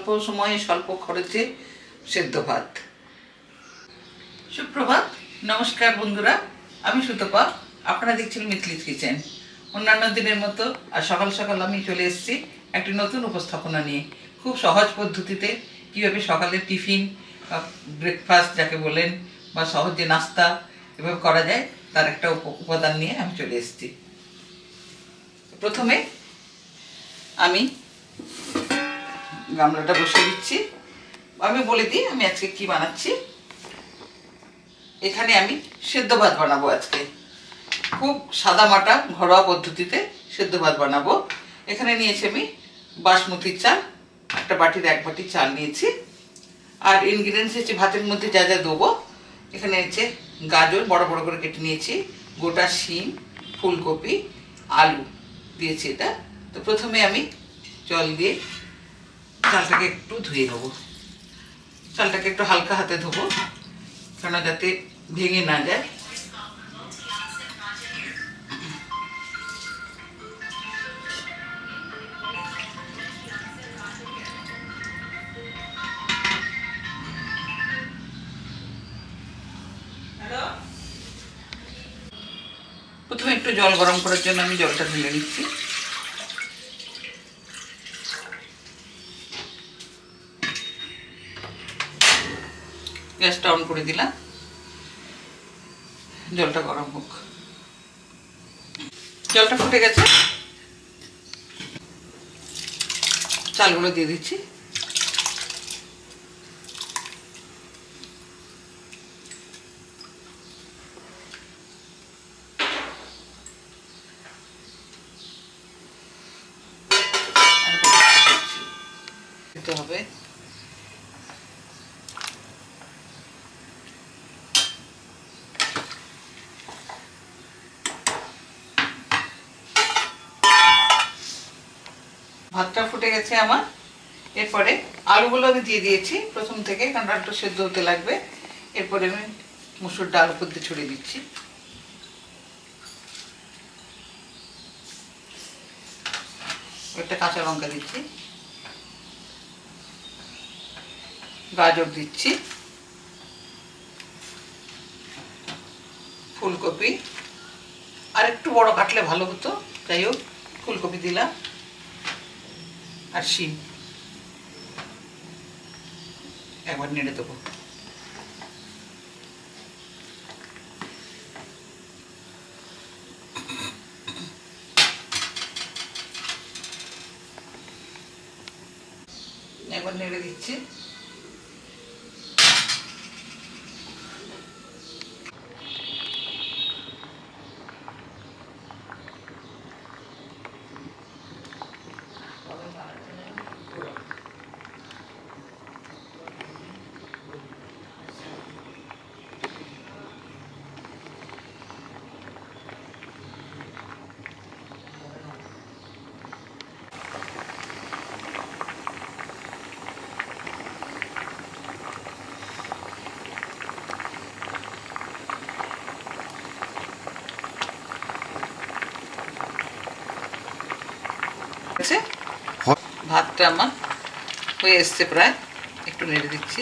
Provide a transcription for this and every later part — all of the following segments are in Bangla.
স্বল্প সময়ে স্বল্প খরচে সেদ্ধ ভাত। সুপ্রভাত, নমস্কার বন্ধুরা, আমি সুতপা। আপনারা দেখছেন মিতলিস কিচেন। অন্যান্য দিনের মতো আর সকাল সকাল আমি চলে এসেছি একটি নতুন উপস্থাপনা নিয়ে। খুব সহজ পদ্ধতিতে কীভাবে সকালের টিফিন, ব্রেকফাস্ট যাকে বলেন, বা সহজ যে নাস্তা এভাবে করা যায় তার একটা উপাদান নিয়ে আমি চলে এসেছি। প্রথমে আমি গামলাটা বসিয়ে দিচ্ছি। আমি বলে দিই আমি আজকে কি বানাচ্ছি। এখানে আমি সেদ্ধ ভাত বানাবো আজকে। খুব সাদা মাটা ঘরোয়া পদ্ধতিতে সেদ্ধ ভাত বানাবো। এখানে নিয়েছি আমি বাসমতি চাল, একটা বাটির 1 বাটি চাল নিয়েছি। আর ইনগ্রিডিয়েন্টস হচ্ছে ভাতের মধ্যে যা যা দেবো, এখানে হচ্ছে গাজর বড় বড় করে কেটে নিয়েছি, গোটা শিম, ফুলকপি, আলু দিয়েছি এটা। তো প্রথমে আমি জল দিয়ে চালটাকে একটু ধুয়ে নেবো। চালটাকে একটু হালকা হাতে ধোবো, কেন যাতে ভেঙে না যায়। প্রথমে একটু জল গরম করার জন্য আমি জলটা ঢেলে নিচ্ছি। গ্যাসটা অন করে দিলাম, জলটা গরম হোক। জলটা ফুটে গেছে, চালগুলো দিয়ে দিচ্ছি। দিতে হবে ভাতটা ফুটে গেছে আমার। এরপরে আলুগুলো আমি দিয়ে দিয়েছি প্রথম থেকে, কারণ আলুটা সেদ্ধ হতে লাগবে। এরপরে আমি মুসুর ডাল উপর দিয়ে ছড়িয়ে দিচ্ছি। একটা কাঁচা লঙ্কা দিচ্ছি, গাজর দিচ্ছি, ফুলকপি আর একটু বড় কাটলে ভালো হতো, যাই হোক ফুলকপি দিলাম, আর শিম। একবার নেড়ে দেবো। একবার নেড়ে দিচ্ছি। ভাতটা আমার হয়ে এসছে প্রায়, একটু নেড়ে দিচ্ছি।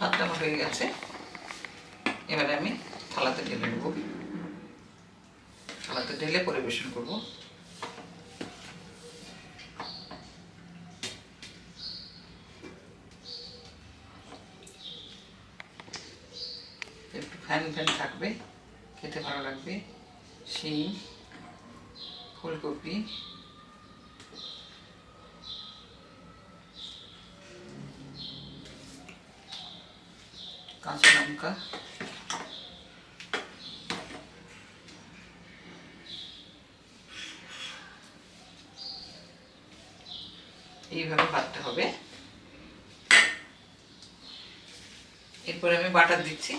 ভাতটা আমার হয়ে গেছে। এবারে আমি থালাতে ঢেলে নেব। থালাতে ঢেলে পরিবেশন করব। ফ্যান ফ্যান থাকবে, খেতে ভালো লাগবে। শিম, ফুলকপি, কাঁচা লঙ্কা, এইভাবে বাটতে হবে। এরপরে আমি বাটার দিচ্ছি।